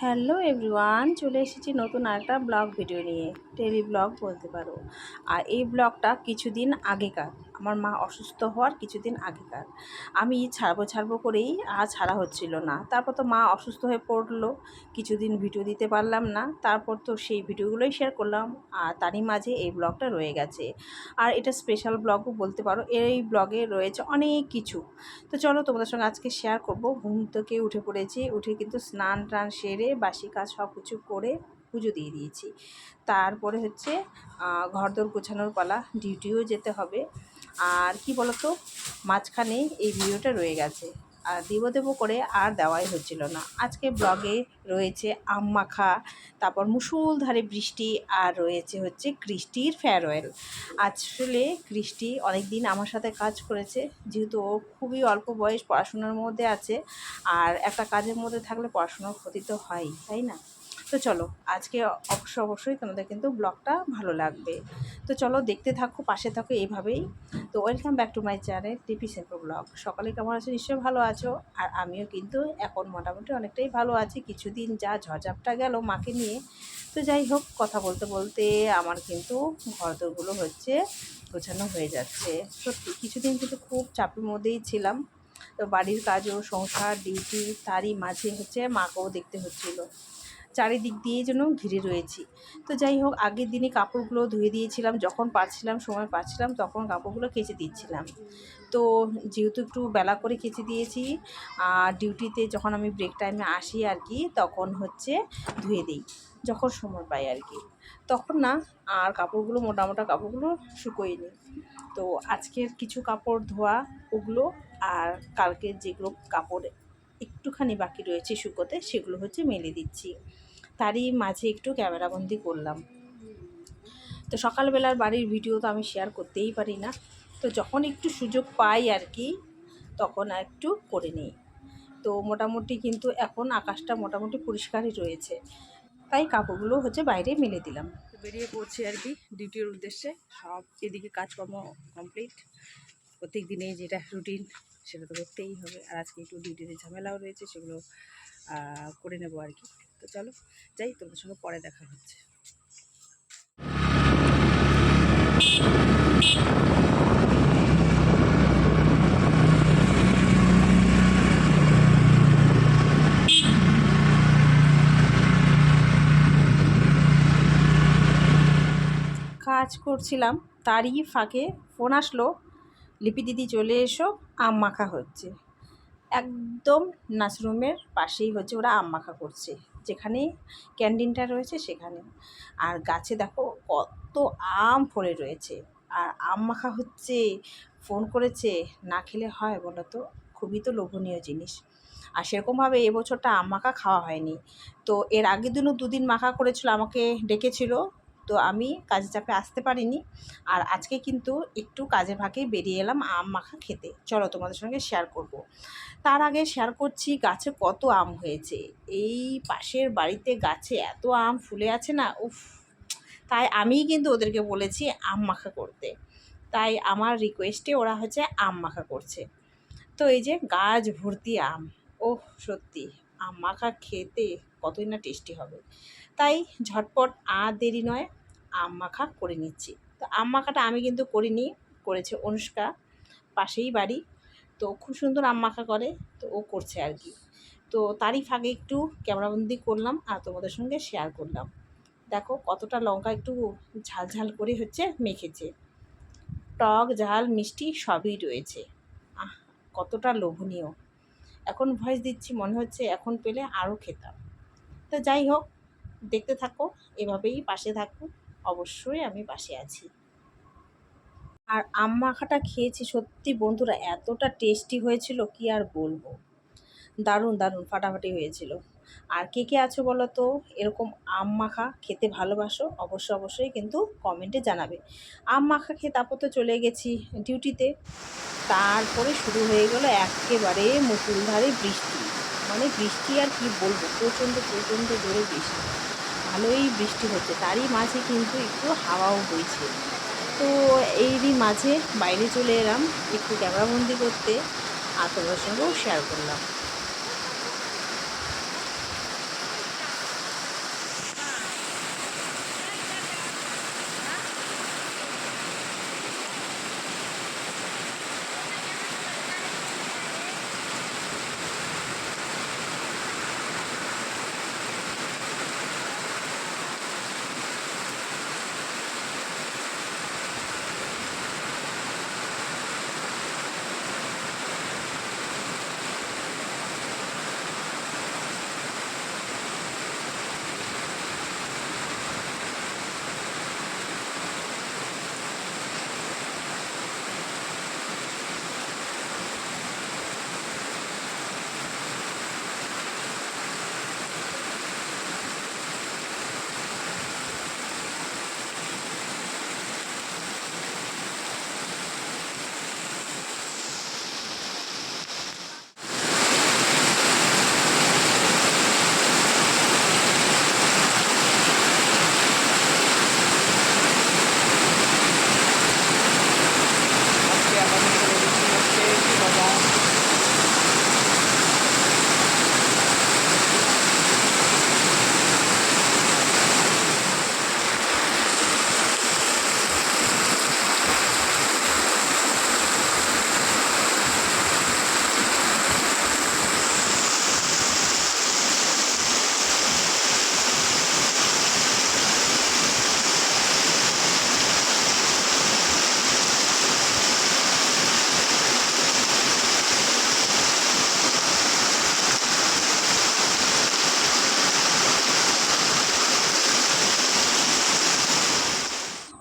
Hello everyone, চলে এসেছি নতুন আরেকটা ব্লগ ভিডিও নিয়ে। ডেলি ব্লগ বলতে পারো। আর এই ব্লগটা কিছুদিন আগেকার, আমার মা অসুস্থ হওয়ার কিছুদিন আগেকার। আমি ছাড়বো করেই আর ছাড়া হচ্ছিল না। তারপর তো মা অসুস্থ হয়ে পড়লো, কিছুদিন ভিডিও দিতে পারলাম না। তারপর তো সেই ভিডিওগুলোই শেয়ার করলাম, আর তারই মাঝে এই ব্লগটা রয়ে গেছে। আর এটা স্পেশাল ব্লগও বলতে পারো। এই ব্লগে রয়েছে অনেক কিছু। তো চলো তোমাদের সঙ্গে আজকে শেয়ার করব। ঘুম থেকে উঠে পড়েছি, উঠে কিন্তু স্নান টান সেরে বাসি কাজ সব কিছু করে পুজো দিয়ে দিয়েছি। তারপরে হচ্ছে ঘরদোর গোছানোর পালা, ডিউটিও যেতে হবে। আর কি বলতো, মাঝখানে এই ভিডিওটা রয়ে গেছে, আর দেবো করে আর দেওয়াই হচ্ছিল না। আজকে ব্লগে রয়েছে আম মাখা, তারপর মুষলধারে বৃষ্টি, আর রয়েছে হচ্ছে কৃষ্টির ফেয়ারওয়েল। আসলে কৃষ্টি অনেক দিন আমার সাথে কাজ করেছে, যেহেতু ও খুবই অল্প বয়স, পড়াশোনার মধ্যে আছে। আর একটা কাজের মধ্যে থাকলে পড়াশোনার ক্ষতি তো হয়ই, তাই না? তো চলো আজকে অবশ্যই তোমাদের কিন্তু ব্লগটা ভালো লাগবে। তো চলো দেখতে থাকো, পাশে থাকো এইভাবেই। তো welcome back to my channel টিপি সিম্পল ব্লগ। সকালে কেমন আছো? নিশ্চয়ই ভালো আছো। আর আমিও কিন্তু এখন মোটামুটি অনেকটাই ভালো আছি। কিছুদিন যা ঝড়ঝাপটা গেল মাকে নিয়ে। তো যাই হোক, কথা বলতে বলতে আমার কিন্তু ঘরদোরগুলো হচ্ছে গোছানো হয়ে যাচ্ছে। সত্যি কিছুদিন কিন্তু খুব চাপের মধ্যেই ছিলাম। তো বাড়ির কাজও, সংসার, ডিউটি, তারই মাঝে হচ্ছে মাকেও দেখতে হচ্ছিলো। চারিদিক দিয়ে যেন ঘিরে রয়েছি। তো যাই হোক, আগের দিনে কাপড়গুলো ধুয়ে দিয়েছিলাম, যখন পারছিলাম, সময় পাচ্ছিলাম তখন কাপড়গুলো কেচে দিচ্ছিলাম। তো যেহেতু একটু বেলা করে কেচে দিয়েছি, আর ডিউটিতে যখন আমি ব্রেক টাইমে আসি আর কি, তখন হচ্ছে ধুয়ে দিই যখন সময় পাই আর কি। তখন না আর কাপড়গুলো, মোটা কাপড়গুলো শুকোই নি। তো আজকের কিছু কাপড় ধোয়া ওগুলো, আর কালকের যেগুলো কাপড় একটুখানি বাকি রয়েছে শুকোতে, সেগুলো হচ্ছে মেলে দিচ্ছি। তারই মাঝে একটু ক্যামেরাবন্দি করলাম। তো সকালবেলার বাড়ির ভিডিও তো আমি শেয়ার করতেই পারি না, তো যখন একটু সুযোগ পাই আর কি, তখন একটু করে নিই। তো মোটামুটি কিন্তু এখন আকাশটা মোটামুটি পরিষ্কারই রয়েছে, তাই কাপড়গুলো হচ্ছে বাইরে মেলে দিলাম। তো বেরিয়ে পড়ছি আর কি ডিউটির উদ্দেশ্যে। সব এদিকে কাজকর্ম কমপ্লিট, প্রত্যেক দিনে যেটা রুটিন সেটা তো করতেই হবে। আর আজকে একটু ডিউটিতে ঝামেলাও রয়েছে, সেগুলো করে নেবো আর কি। তো চলো যাই, তোমাদের সঙ্গে পরে দেখা হচ্ছে। কাজ করছিলাম, তারই ফাঁকে ফোন আসলো, লিপি দিদি চলে এসো, আম মাখা হচ্ছে। একদম নাচরুমের পাশেই হচ্ছে ওরা আম মাখা করছে, যেখানে ক্যান্টিনটা রয়েছে সেখানে। আর গাছে দেখো কত আম ফলে রয়েছে, আর আম মাখা হচ্ছে। ফোন করেছে, না খেলে হয় বলো তো? খুবই তো লোভনীয় জিনিস। আর সেরকমভাবে এবছরটা আম মাখা খাওয়া হয়নি। তো এর আগের দিনও দুদিন মাখা করেছিল, আমাকে ডেকেছিল, তো আমি কাজে চাপে আসতে পারিনি। আর আজকে কিন্তু একটু কাজে ফাঁকে বেরিয়ে এলাম আম মাখা খেতে। চলো তোমাদের সঙ্গে শেয়ার করব। তার আগে শেয়ার করছি গাছে কত আম হয়েছে। এই পাশের বাড়িতে গাছে এত আম ফুলে আছে না, উফ! তাই আমিই কিন্তু ওদেরকে বলেছি আম মাখা করতে। তাই আমার রিকোয়েস্টে ওরা হচ্ছে আম মাখা করছে। তো এই যে গাছ ভর্তি আম, ওহ সত্যি আম মাখা খেতে কতই না টেস্টি হবে। তাই ঝটপট আর দেরি নয়, আম মাখা করে নিচ্ছি। তো আম মাখাটা আমি কিন্তু করিনি, করেছে অনুষ্কা, পাশেই বাড়ি। তো খুব সুন্দর আম মাখা করে, তো ও করছে আর কি। তো তারই ফাঁকে একটু ক্যামেরাবন্দি করলাম আর তোমাদের সঙ্গে শেয়ার করলাম। দেখো কতটা লঙ্কা একটু ঝাল ঝাল করে হচ্ছে মেখেছে, টক ঝাল মিষ্টি সবই রয়েছে। আহ, কতটা লোভনীয়! এখন ভয়েস দিচ্ছি, মনে হচ্ছে এখন পেলে আরও খেতাম। তো যাই হোক, দেখতে থাকো, এভাবেই পাশে থাকো, অবশ্যই আমি পাশে আছি। আর আম মাখাটা খেয়েছি, সত্যি বন্ধুরা এতটা টেস্টি হয়েছিল কি আর বলবো। দারুণ দারুণ ফাটাফাটি হয়েছিল। আর কে কে আছো বলো তো এরকম আম মাখা খেতে ভালোবাসো? অবশ্যই কিন্তু কমেন্টে জানাবে। আম মাখা খেয়ে তারপর তো চলে গেছি ডিউটিতে। তারপরে শুরু হয়ে গেল একেবারে মুষলধারে বৃষ্টি। মানে বৃষ্টি আর কি বলবো, প্রচণ্ড জোরে বৃষ্টি। ভালোই বৃষ্টি হচ্ছে, তারই মাঝে কিন্তু একটু হাওয়াও বইছে। তো এরই মাঝে বাইরে চলে এলাম একটু ক্যামেরাবন্দি করতে, আর তোমাদের সঙ্গেও শেয়ার করলাম।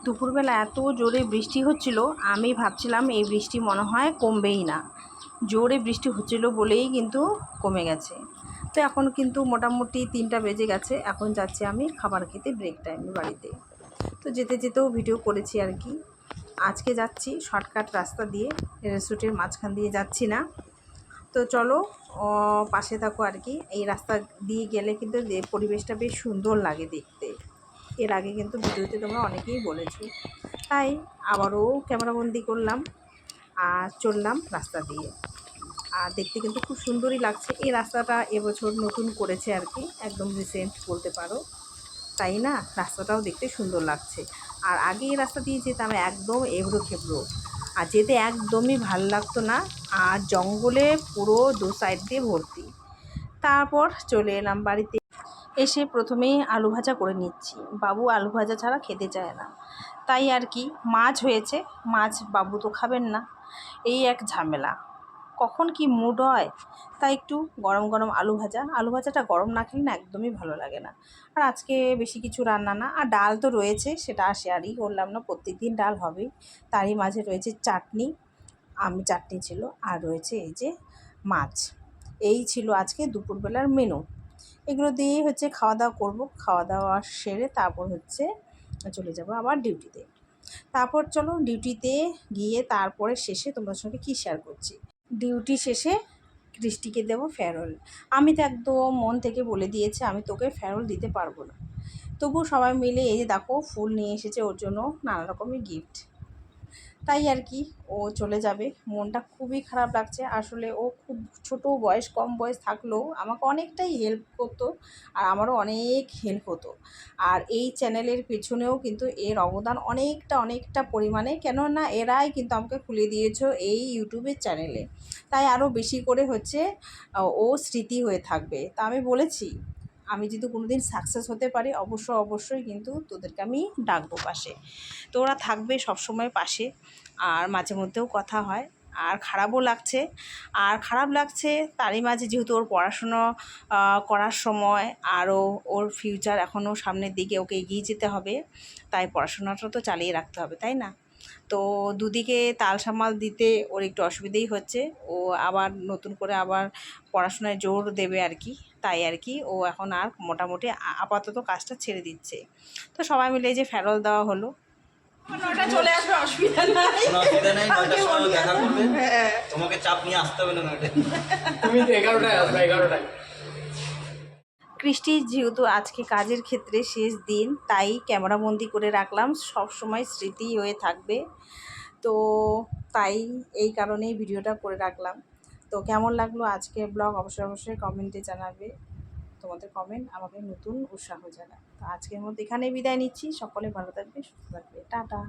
দুপুরবেলা এত জোরে বৃষ্টি হচ্ছিল, আমি ভাবছিলাম এই বৃষ্টি মনে হয় কমবেই না। জোরে বৃষ্টি হচ্ছিল বলেই কিন্তু কমে গেছে। তো এখন কিন্তু মোটামুটি 3টা বেজে গেছে। এখন যাচ্ছি আমি খাবার খেতে ব্রেক টাইমে বাড়িতে। তো যেতে যেতেও ভিডিও করেছি আর কি। আজকে যাচ্ছি শর্টকাট রাস্তা দিয়ে, রেস্টুরেন্টের মাঝখান দিয়ে যাচ্ছি না। তো চলো পাশে থাকো আর কি। এই রাস্তা দিয়ে গেলে কিন্তু পরিবেশটা বেশ সুন্দর লাগে দেখতে। এর আগে কিন্তু ভিডিওতে তোমরা অনেকেই বলেছো, তাই আবারও ক্যামেরাবন্দি করলাম আর চললাম রাস্তা দিয়ে। আর দেখতে কিন্তু খুব সুন্দরই লাগছে। এই রাস্তাটা এবছর নতুন করেছে আর কি, একদম রিসেন্ট বলতে পারো, তাই না? রাস্তাটাও দেখতে সুন্দর লাগছে। আর আগে এই রাস্তা দিয়ে যেতাম একদম এবড়ো খেবড়ো, আর যেতে একদমই ভাল লাগতো না। আর জঙ্গলে পুরো 2 সাইড দিয়ে ভর্তি। তারপর চলে এলাম বাড়িতে। এসে প্রথমেই আলু ভাজা করে নিচ্ছি। বাবু আলু ভাজা ছাড়া খেতে চায় না, তাই আর কি। মাছ হয়েছে, মাছ বাবু তো খাবেন না, এই এক ঝামেলা। কখন কি মুড হয়, তাই একটু গরম গরম আলু ভাজাটা গরম না খেলে না একদমই ভালো লাগে না। আর আজকে বেশি কিছু রান্না না, আর ডাল তো রয়েছে, সেটা শেয়ারই করলাম না, প্রত্যেক দিন ডাল হবেই। তারই মাঝে রয়েছে চাটনি, চাটনি ছিল, আর রয়েছে এই যে মাছ। এই ছিল আজকে দুপুরবেলার মেনু। এগুলো দিয়েই হচ্ছে খাওয়া দাওয়া করবো। খাওয়া দাওয়া সেরে তারপর হচ্ছে চলে যাব আবার ডিউটিতে। তারপর চলো ডিউটিতে গিয়ে তারপরে শেষে তোমার সঙ্গে কী শেয়ার করছি। ডিউটি শেষে কৃষ্টিকে দেবো ফেয়ারওয়েল। আমি তো একদম মন থেকে বলে দিয়েছি আমি তোকে ফেয়ারওয়েল দিতে পারবো না। তবু সবাই মিলে এই যে দেখো ফুল নিয়ে এসেছে ওর জন্য, নানা রকমের গিফট। তাই আর কি, ও চলে যাবে। মনটা খুবই খারাপ লাগছে আসলে। ও খুব ছোট বয়স, কম বয়স থাকলেও আমাকে অনেকটাই হেল্প করতো, আর আমারও অনেক হেল্প হতো। আর এই চ্যানেলের পেছনেও কিন্তু এর অবদান অনেকটা পরিমাণে, কেননা এরাই কিন্তু আমাকে খুলে দিয়েছো এই ইউটিউবের চ্যানেলে। তাই আরও বেশি করে হচ্ছে ও স্মৃতি হয়ে থাকবে। তা আমি বলেছি, আমি যদি কোনো দিন সাকসেস হতে পারি অবশ্যই কিন্তু তোদেরকে আমি ডাকবো পাশে। তো ওরা থাকবে সবসময় পাশে। আর মাঝে মধ্যেও কথা হয়। আর খারাপও লাগছে, আর খারাপ লাগছে তারই মাঝে, যেহেতু ওর পড়াশুনো করার সময়, আরও ওর ফিউচার এখনও সামনের দিকে ওকে এগিয়ে যেতে হবে, তাই পড়াশোনাটা তো চালিয়ে রাখতে হবে, তাই না? তো দুদিকে তাল সামাল দিতে ওর একটু অসুবিধেই হচ্ছে। ও আবার নতুন করে আবার পড়াশোনায় জোর দেবে আর কি। তাই আর কি ও এখন আর মোটামুটি আপাতত কাজটা ছেড়ে দিচ্ছে। তো সবাই মিলে এই যে ফেরত দেওয়া হলো। 9টা চলে আসবে, অসুবিধা নাই। কোনো অসুবিধা নাই, 9টার সময় দেখা করবে। তোমাকে চাপ নিয়ে আসতে হবে না 9টায়। তুমি তো 11টায় আসবে, 11টায়। কৃষ্টির যেহেতু আজকে কাজের ক্ষেত্রে শেষ দিন, তাই ক্যামেরাবন্দি করে রাখলাম, সব সময় স্মৃতি হয়ে থাকবে। তো তাই এই কারণেই ভিডিওটা করে রাখলাম। তো কেমন লাগলো আজকের ব্লগ অবশ্যই কমেন্টে জানাবে। তোমাদের কমেন্ট আমাকে নতুন উৎসাহ জানায়। তো আজকের মতো এখানেই বিদায় নিচ্ছি। সকলে ভালো থাকবে, সুস্থ থাকবে, টাটা।